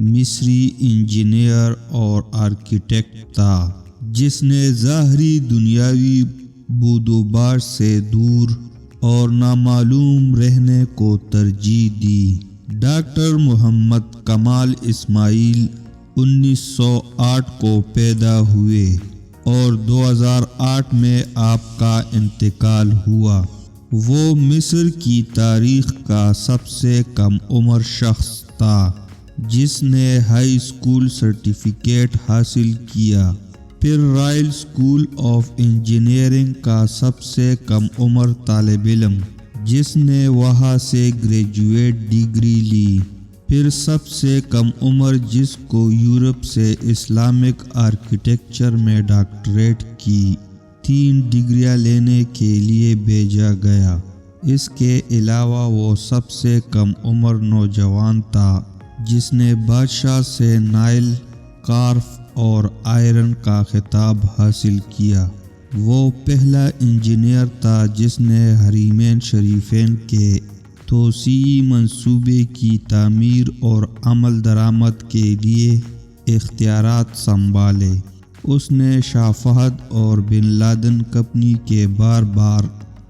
مصری انجینئر اور آرکیٹیکٹ تھا جس نے ظاہری دنیاوی بود و باش سے دور اور نامعلوم رہنے کو ترجیح دی۔ ڈاکٹر محمد کمال اسماعیل 1908 کو پیدا ہوئے اور 2008 میں آپ کا انتقال ہوا۔ وہ مصر کی تاریخ کا سب سے کم عمر شخص تھا جس نے ہائی اسکول سرٹیفکیٹ حاصل کیا، پھر رائل اسکول آف انجینئرنگ کا سب سے کم عمر طالب علم جس نے وہاں سے گریجویٹ ڈگری لی، پھر سب سے کم عمر جس کو یورپ سے اسلامک آرکیٹیکچر میں ڈاکٹریٹ کی 3 ڈگریاں لینے کے لیے بھیجا گیا۔ اس کے علاوہ وہ سب سے کم عمر نوجوان تھا جس نے بادشاہ سے نائل، کارف اور آئرن کا خطاب حاصل کیا۔ وہ پہلا انجینئر تھا جس نے حرمین شریفین کے توسیعی منصوبے کی تعمیر اور عمل درآمد کے لیے اختیارات سنبھالے۔ اس نے شاہ فہد اور بن لادن کمپنی کے بار بار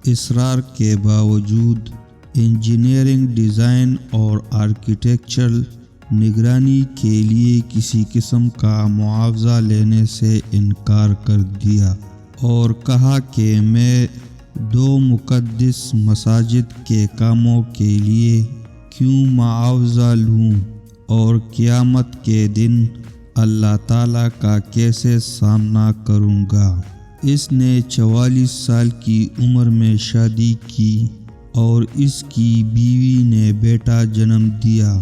اصرار کے باوجود انجینئرنگ ڈیزائن اور آرکیٹیکچرل نگرانی کے لیے کسی قسم کا معاوضہ لینے سے انکار کر دیا اور کہا کہ میں 2 مقدس مساجد کے کاموں کے لیے کیوں معاوضہ لوں اور قیامت کے دن اللہ تعالیٰ کا کیسے سامنا کروں گا۔ اس نے 44 سال کی عمر میں شادی کی اور اس کی بیوی نے بیٹا جنم دیا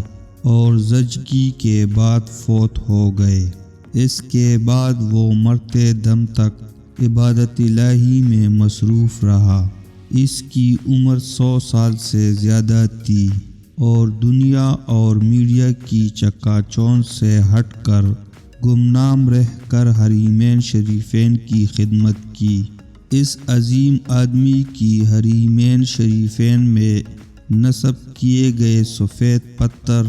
اور زچگی کے بعد فوت ہو گئے۔ اس کے بعد وہ مرتے دم تک عبادت الہی میں مصروف رہا۔ اس کی عمر 100 سال سے زیادہ تھی اور دنیا اور میڈیا کی چکا چوند سے ہٹ کر گمنام رہ کر حرمین شریفین کی خدمت کی۔ اس عظیم آدمی کی حرمین شریفین میں نصب کیے گئے سفید پتھر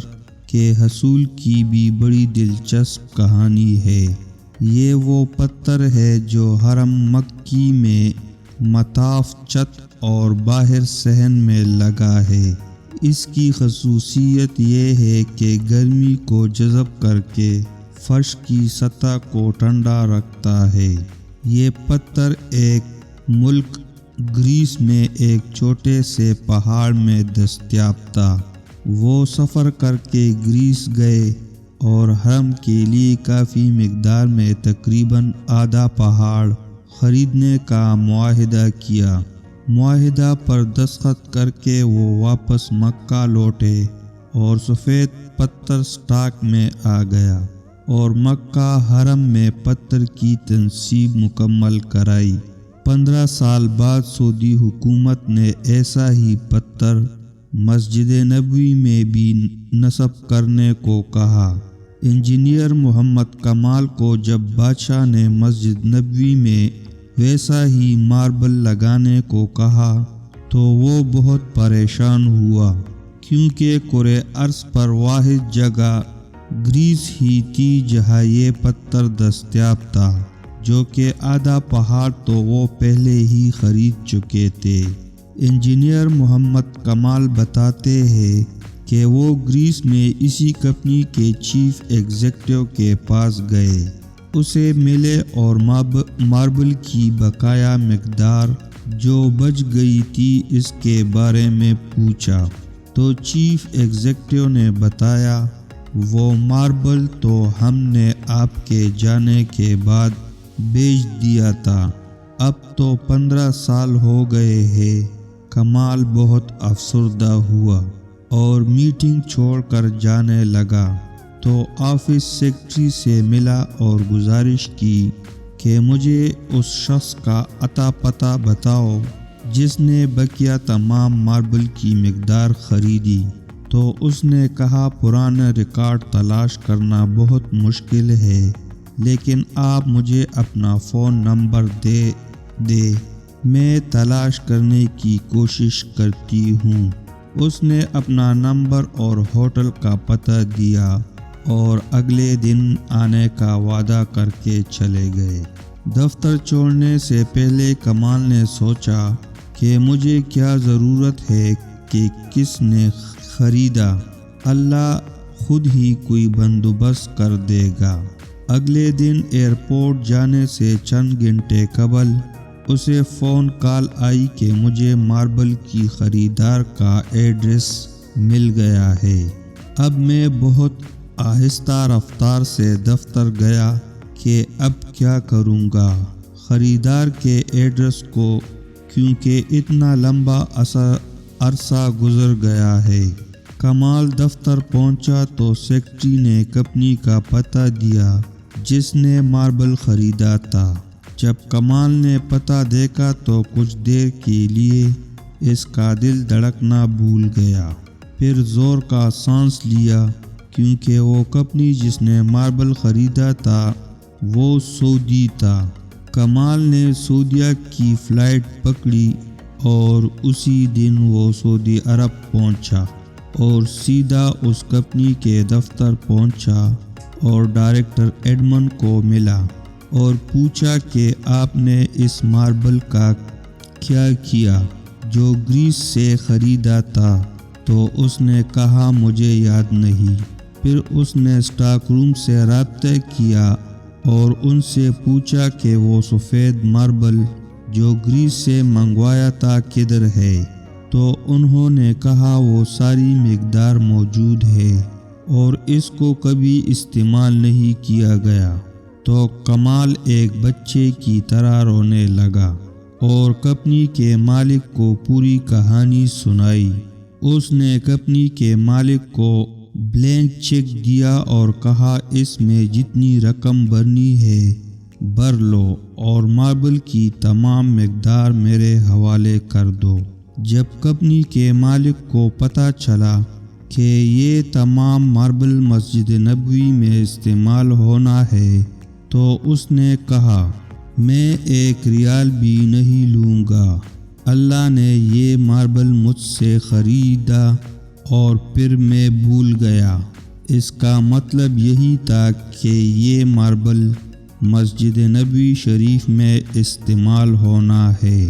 کے حصول کی بھی بڑی دلچسپ کہانی ہے۔ یہ وہ پتھر ہے جو حرم مکی میں مطاف چھت اور باہر صحن میں لگا ہے۔ اس کی خصوصیت یہ ہے کہ گرمی کو جذب کر کے فرش کی سطح کو ٹھنڈا رکھتا ہے۔ یہ پتھر ایک ملک گریس میں ایک چھوٹے سے پہاڑ میں دستیاب تھا۔ وہ سفر کر کے گریس گئے اور حرم کے لیے کافی مقدار میں تقریباً آدھا پہاڑ خریدنے کا معاہدہ کیا۔ معاہدہ پر دستخط کر کے وہ واپس مکہ لوٹے اور سفید پتھر اسٹاک میں آ گیا اور مکہ حرم میں پتھر کی تنصیب مکمل کرائی۔ 15 سال بعد سعودی حکومت نے ایسا ہی پتھر مسجد نبوی میں بھی نصب کرنے کو کہا۔ انجینئر محمد کمال کو جب بادشاہ نے مسجد نبوی میں ویسا ہی ماربل لگانے کو کہا تو وہ بہت پریشان ہوا، کیونکہ کرۂ ارض پر واحد جگہ گریس ہی تھی جہاں یہ پتھر دستیاب تھا، جو کہ آدھا پہاڑ تو وہ پہلے ہی خرید چکے تھے۔ انجینئر محمد کمال بتاتے ہیں کہ وہ گریس میں اسی کمپنی کے چیف ایگزیکٹو کے پاس گئے، اسے ملے اور ماربل کی بقایا مقدار جو بچ گئی تھی اس کے بارے میں پوچھا تو چیف ایگزیکٹو نے بتایا وہ ماربل تو ہم نے آپ کے جانے کے بعد بیچ دیا تھا، اب تو 15 سال ہو گئے ہیں۔ کمال بہت افسردہ ہوا اور میٹنگ چھوڑ کر جانے لگا تو آفس سیکرٹری سے ملا اور گزارش کی کہ مجھے اس شخص کا اتا پتہ بتاؤ جس نے بقیہ تمام ماربل کی مقدار خریدی۔ تو اس نے کہا پرانا ریکارڈ تلاش کرنا بہت مشکل ہے، لیکن آپ مجھے اپنا فون نمبر دے میں تلاش کرنے کی کوشش کرتی ہوں۔ اس نے اپنا نمبر اور ہوٹل کا پتہ دیا اور اگلے دن آنے کا وعدہ کر کے چلے گئے۔ دفتر چھوڑنے سے پہلے کمال نے سوچا کہ مجھے کیا ضرورت ہے کہ کس نے خریدا، اللہ خود ہی کوئی بندوبست کر دے گا۔ اگلے دن ایئرپورٹ جانے سے چند گھنٹے قبل اسے فون کال آئی کہ مجھے ماربل کی خریدار کا ایڈریس مل گیا ہے۔ اب میں بہت آہستہ رفتار سے دفتر گیا کہ اب کیا کروں گا خریدار کے ایڈریس کو، کیونکہ اتنا لمبا عرصہ گزر گیا ہے۔ کمال دفتر پہنچا تو سیکرٹری نے کمپنی کا پتہ دیا جس نے ماربل خریدا تھا۔ جب کمال نے پتہ دیکھا تو کچھ دیر کے لیے اس کا دل دھڑکنا بھول گیا، پھر زور کا سانس لیا، کیونکہ وہ کمپنی جس نے ماربل خریدا تھا وہ سعودی تھا۔ کمال نے سعودیہ کی فلائٹ پکڑی اور اسی دن وہ سعودی عرب پہنچا اور سیدھا اس کمپنی کے دفتر پہنچا اور ڈائریکٹر ایڈمن کو ملا اور پوچھا کہ آپ نے اس ماربل کا کیا کیا جو گریس سے خریدا تھا؟ تو اس نے کہا مجھے یاد نہیں۔ پھر اس نے اسٹاک روم سے رابطہ کیا اور ان سے پوچھا کہ وہ سفید ماربل جو گریس سے منگوایا تھا کدھر ہے؟ تو انہوں نے کہا وہ ساری مقدار موجود ہے اور اس کو کبھی استعمال نہیں کیا گیا۔ تو کمال ایک بچے کی طرح رونے لگا اور کمپنی کے مالک کو پوری کہانی سنائی۔ اس نے کمپنی کے مالک کو بلینک چیک دیا اور کہا اس میں جتنی رقم بھرنی ہے بھر لو اور ماربل کی تمام مقدار میرے حوالے کر دو۔ جب کمپنی کے مالک کو پتہ چلا کہ یہ تمام ماربل مسجد نبوی میں استعمال ہونا ہے تو اس نے کہا میں 1 ریال بھی نہیں لوں گا، اللہ نے یہ ماربل مجھ سے خریدا اور پھر میں بھول گیا۔ اس کا مطلب یہی تھا کہ یہ ماربل مسجد نبوی شریف میں استعمال ہونا ہے۔